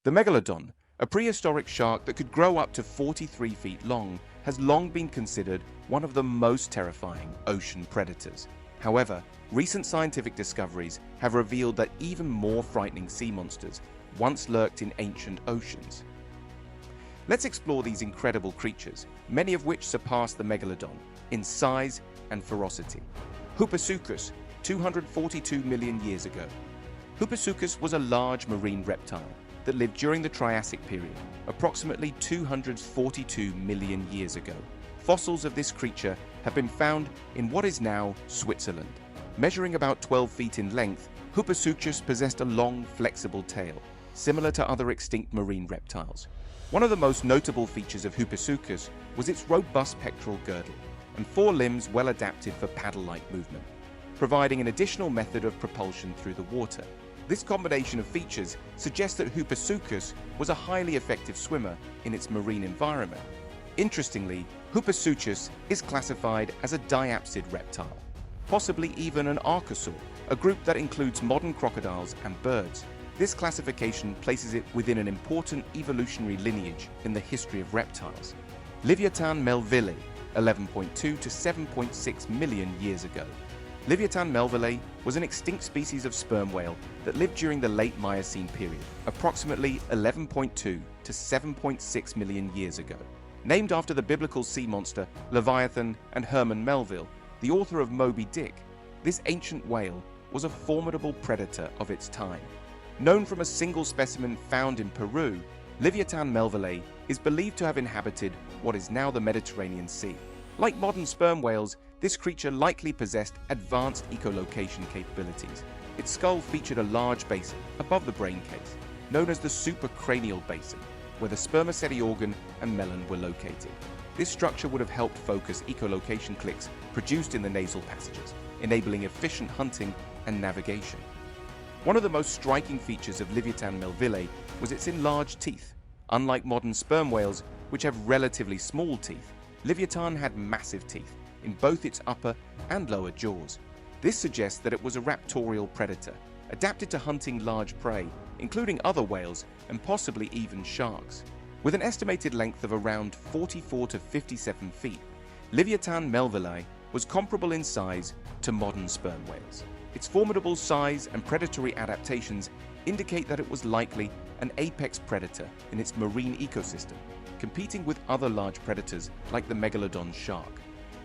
The Megalodon, a prehistoric shark that could grow up to 43 feet long, has long been considered one of the most terrifying ocean predators. However, recent scientific discoveries have revealed that even more frightening sea monsters once lurked in ancient oceans. Let's explore these incredible creatures, many of which surpass the Megalodon in size and ferocity. Hupehsuchus, 242 million years ago. Hupehsuchus was a large marine reptile that lived during the Triassic period, approximately 242 million years ago. Fossils of this creature have been found in what is now Switzerland. Measuring about 12 feet in length, Hupehsuchus possessed a long, flexible tail, similar to other extinct marine reptiles. One of the most notable features of Hupehsuchus was its robust pectoral girdle and 4 limbs well adapted for paddle-like movement, providing an additional method of propulsion through the water. This combination of features suggests that Hupehsuchus was a highly effective swimmer in its marine environment. Interestingly, Hupehsuchus is classified as a diapsid reptile, possibly even an archosaur, a group that includes modern crocodiles and birds. This classification places it within an important evolutionary lineage in the history of reptiles. Livyatan melvillei, 11.2 to 7.6 million years ago. Livyatan melvillei was an extinct species of sperm whale that lived during the late Miocene period, approximately 11.2 to 7.6 million years ago. Named after the biblical sea monster Livyatan and Herman Melville, the author of Moby Dick, this ancient whale was a formidable predator of its time. Known from a single specimen found in Peru, Livyatan melvillei is believed to have inhabited what is now the Mediterranean Sea. Like modern sperm whales, this creature likely possessed advanced echolocation capabilities. Its skull featured a large basin above the brain case, known as the supracranial basin, where the spermaceti organ and melon were located. This structure would have helped focus echolocation clicks produced in the nasal passages, enabling efficient hunting and navigation. One of the most striking features of Livyatan melvillei was its enlarged teeth. Unlike modern sperm whales, which have relatively small teeth, Livyatan had massive teeth in both its upper and lower jaws. This suggests that it was a raptorial predator, adapted to hunting large prey, including other whales and possibly even sharks. With an estimated length of around 44 to 57 feet, Livyatan melvillei was comparable in size to modern sperm whales. Its formidable size and predatory adaptations indicate that it was likely an apex predator in its marine ecosystem, competing with other large predators like the Megalodon shark.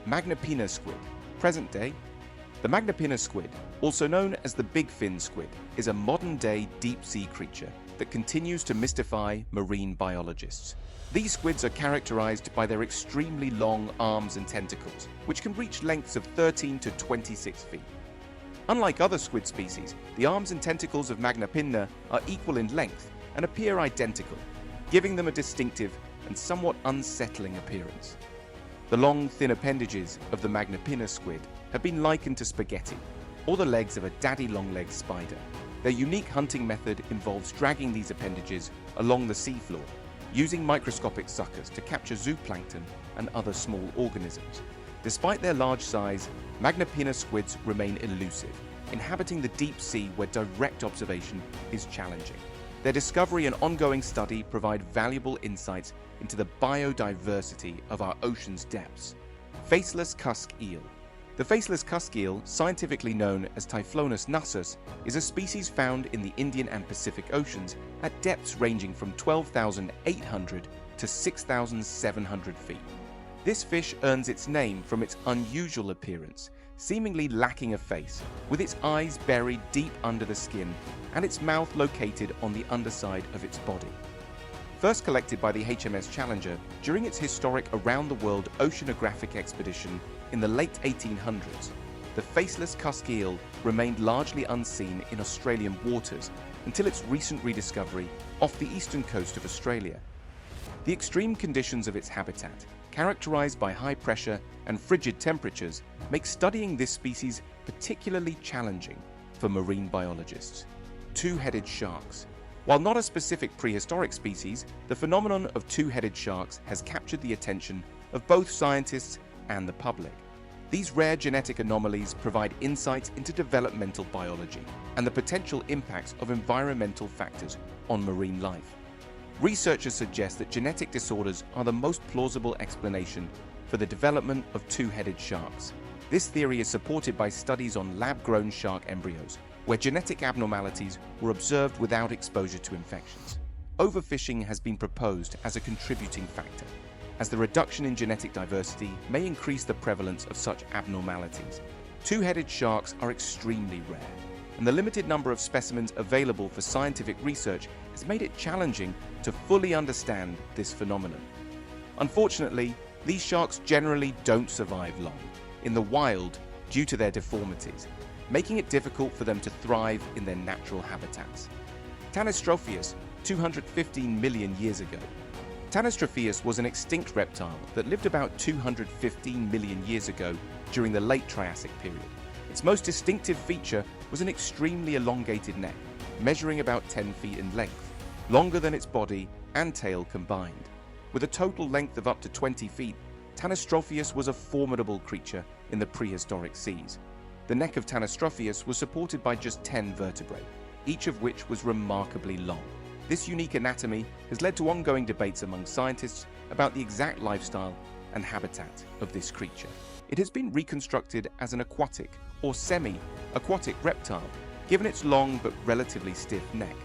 Magna squid, present day. The Magna squid, also known as the big fin squid, is a modern-day deep-sea creature that continues to mystify marine biologists. These squids are characterized by their extremely long arms and tentacles, which can reach lengths of 13 to 26 feet. Unlike other squid species, the arms and tentacles of Magna pinna are equal in length and appear identical, giving them a distinctive and somewhat unsettling appearance. The long, thin appendages of the Magna pinna squid have been likened to spaghetti, or the legs of a daddy-long-legged spider. Their unique hunting method involves dragging these appendages along the seafloor, using microscopic suckers to capture zooplankton and other small organisms. Despite their large size, Magna pinna squids remain elusive, inhabiting the deep sea where direct observation is challenging. Their discovery and ongoing study provide valuable insights into the biodiversity of our ocean's depths. Faceless cusk eel. The faceless cusk eel, scientifically known as Typhlonus nassus, is a species found in the Indian and Pacific Oceans at depths ranging from 12,800 to 6,700 feet. This fish earns its name from its unusual appearance, seemingly lacking a face, with its eyes buried deep under the skin and its mouth located on the underside of its body. First collected by the HMS Challenger during its historic around-the-world oceanographic expedition in the late 1800s, the faceless cusk eel remained largely unseen in Australian waters until its recent rediscovery off the eastern coast of Australia. The extreme conditions of its habitat, characterized by high pressure and frigid temperatures, make studying this species particularly challenging for marine biologists. Two-headed sharks. While not a specific prehistoric species, the phenomenon of two-headed sharks has captured the attention of both scientists and the public. These rare genetic anomalies provide insights into developmental biology and the potential impacts of environmental factors on marine life. Researchers suggest that genetic disorders are the most plausible explanation for the development of two-headed sharks. This theory is supported by studies on lab-grown shark embryos, where genetic abnormalities were observed without exposure to infections. Overfishing has been proposed as a contributing factor, as the reduction in genetic diversity may increase the prevalence of such abnormalities. Two-headed sharks are extremely rare, and the limited number of specimens available for scientific research has made it challenging to fully understand this phenomenon. Unfortunately, these sharks generally don't survive long in the wild due to their deformities, making it difficult for them to thrive in their natural habitats. Tanystropheus, 215 million years ago. Tanystropheus was an extinct reptile that lived about 215 million years ago during the late Triassic period. Its most distinctive feature was an extremely elongated neck, measuring about 10 feet in length, longer than its body and tail combined. With a total length of up to 20 feet, Tanystropheus was a formidable creature in the prehistoric seas. The neck of Tanystropheus was supported by just 10 vertebrae, each of which was remarkably long. This unique anatomy has led to ongoing debates among scientists about the exact lifestyle and habitat of this creature. It has been reconstructed as an aquatic or semi-aquatic reptile, given its long but relatively stiff neck.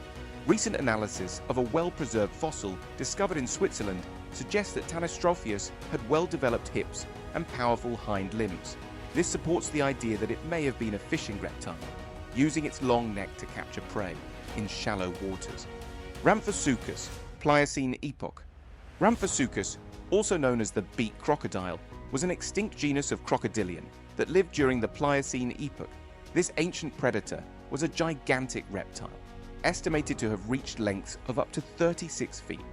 Recent analysis of a well-preserved fossil discovered in Switzerland suggests that Tanystropheus had well-developed hips and powerful hind limbs. This supports the idea that it may have been a fishing reptile, using its long neck to capture prey in shallow waters. Rhamphosuchus, Pliocene epoch. Rhamphosuchus, also known as the beaked crocodile, was an extinct genus of crocodilian that lived during the Pliocene epoch. This ancient predator was a gigantic reptile, estimated to have reached lengths of up to 36 feet,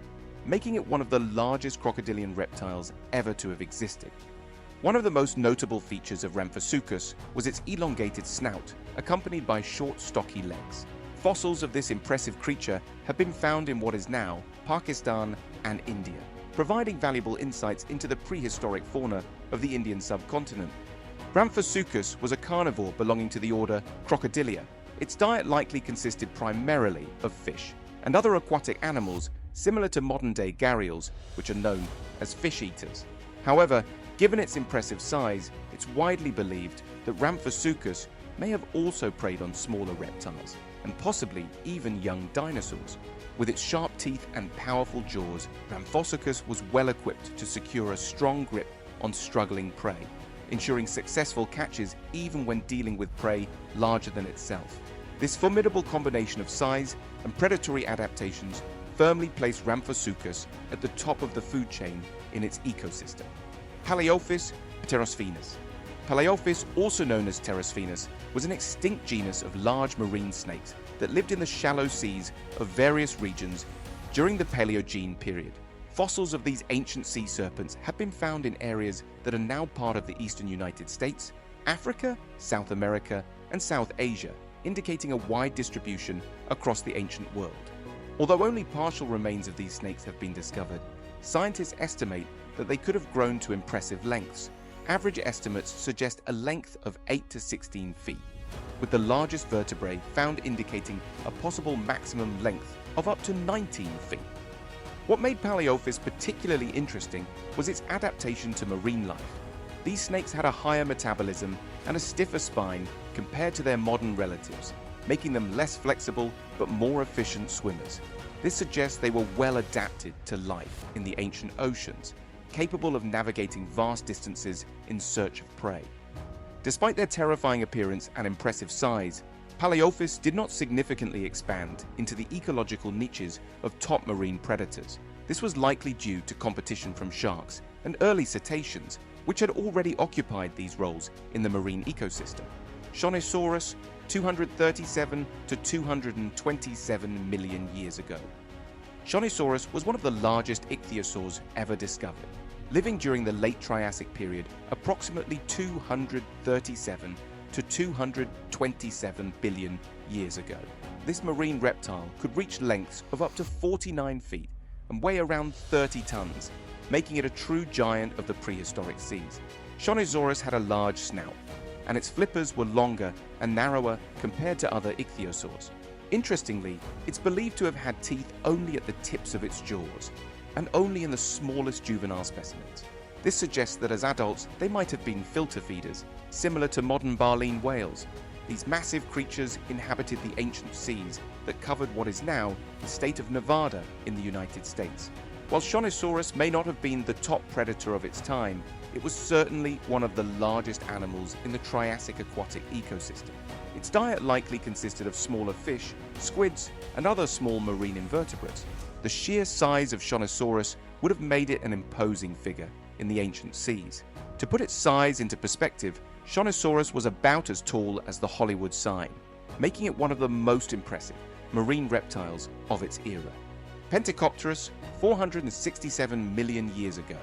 making it one of the largest crocodilian reptiles ever to have existed. One of the most notable features of Rhamphosuchus was its elongated snout, accompanied by short, stocky legs. Fossils of this impressive creature have been found in what is now Pakistan and India, providing valuable insights into the prehistoric fauna of the Indian subcontinent. Rhamphosuchus was a carnivore belonging to the order Crocodilia. Its diet likely consisted primarily of fish and other aquatic animals similar to modern-day gharials, which are known as fish eaters. However, given its impressive size, it's widely believed that Rhamphosuchus may have also preyed on smaller reptiles, and possibly even young dinosaurs. With its sharp teeth and powerful jaws, Rhamphosuchus was well equipped to secure a strong grip on struggling prey, ensuring successful catches even when dealing with prey larger than itself. This formidable combination of size and predatory adaptations firmly placed Rhamphosuchus at the top of the food chain in its ecosystem. Palaeophis pterosphenus. Palaeophis, also known as pterosphenus, was an extinct genus of large marine snakes that lived in the shallow seas of various regions during the Paleogene period. Fossils of these ancient sea serpents have been found in areas that are now part of the eastern United States, Africa, South America, and South Asia, indicating a wide distribution across the ancient world. Although only partial remains of these snakes have been discovered, scientists estimate that they could have grown to impressive lengths. Average estimates suggest a length of 8 to 16 feet, with the largest vertebrae found indicating a possible maximum length of up to 19 feet. What made Palaeophis particularly interesting was its adaptation to marine life. These snakes had a higher metabolism and a stiffer spine compared to their modern relatives, making them less flexible but more efficient swimmers. This suggests they were well adapted to life in the ancient oceans, capable of navigating vast distances in search of prey. Despite their terrifying appearance and impressive size, Palaeophis did not significantly expand into the ecological niches of top marine predators. This was likely due to competition from sharks and early cetaceans, which had already occupied these roles in the marine ecosystem. Shonisaurus, 237 to 227 million years ago. Shonisaurus was one of the largest ichthyosaurs ever discovered, living during the late Triassic period, approximately 237 to 227 billion years ago. This marine reptile could reach lengths of up to 49 feet and weigh around 30 tons, making it a true giant of the prehistoric seas. Shonisaurus had a large snout, and its flippers were longer and narrower compared to other ichthyosaurs. Interestingly, it's believed to have had teeth only at the tips of its jaws, and only in the smallest juvenile specimens. This suggests that as adults, they might have been filter feeders, similar to modern baleen whales. These massive creatures inhabited the ancient seas that covered what is now the state of Nevada in the United States. While Shonisaurus may not have been the top predator of its time, it was certainly one of the largest animals in the Triassic aquatic ecosystem. Its diet likely consisted of smaller fish, squids, and other small marine invertebrates. The sheer size of Shonisaurus would have made it an imposing figure in the ancient seas. To put its size into perspective, Shonisaurus was about as tall as the Hollywood sign, making it one of the most impressive marine reptiles of its era. Pentecopterus, 467 million years ago.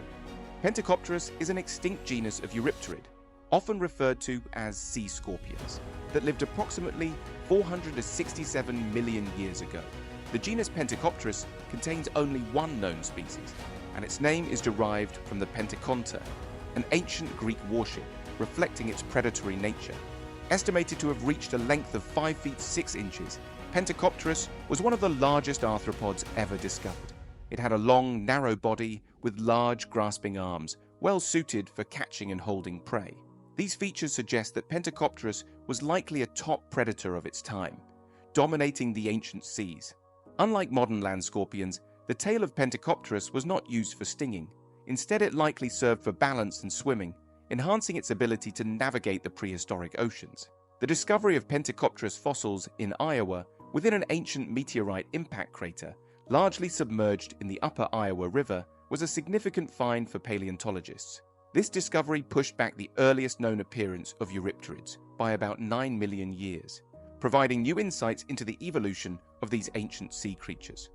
Pentecopterus is an extinct genus of eurypterid, often referred to as sea scorpions, that lived approximately 467 million years ago. The genus Pentecopterus contains only one known species, and its name is derived from the Penteconter, an ancient Greek warship reflecting its predatory nature. Estimated to have reached a length of 5 feet 6 inches, Pentecopterus was one of the largest arthropods ever discovered. It had a long, narrow body with large, grasping arms, well suited for catching and holding prey. These features suggest that Pentecopterus was likely a top predator of its time, dominating the ancient seas. Unlike modern land scorpions, the tail of Pentecopterus was not used for stinging. Instead, it likely served for balance and swimming, enhancing its ability to navigate the prehistoric oceans. The discovery of Pentecopterus fossils in Iowa within an ancient meteorite impact crater, largely submerged in the upper Iowa River, was a significant find for paleontologists. This discovery pushed back the earliest known appearance of eurypterids by about 9 million years, providing new insights into the evolution of these ancient sea creatures.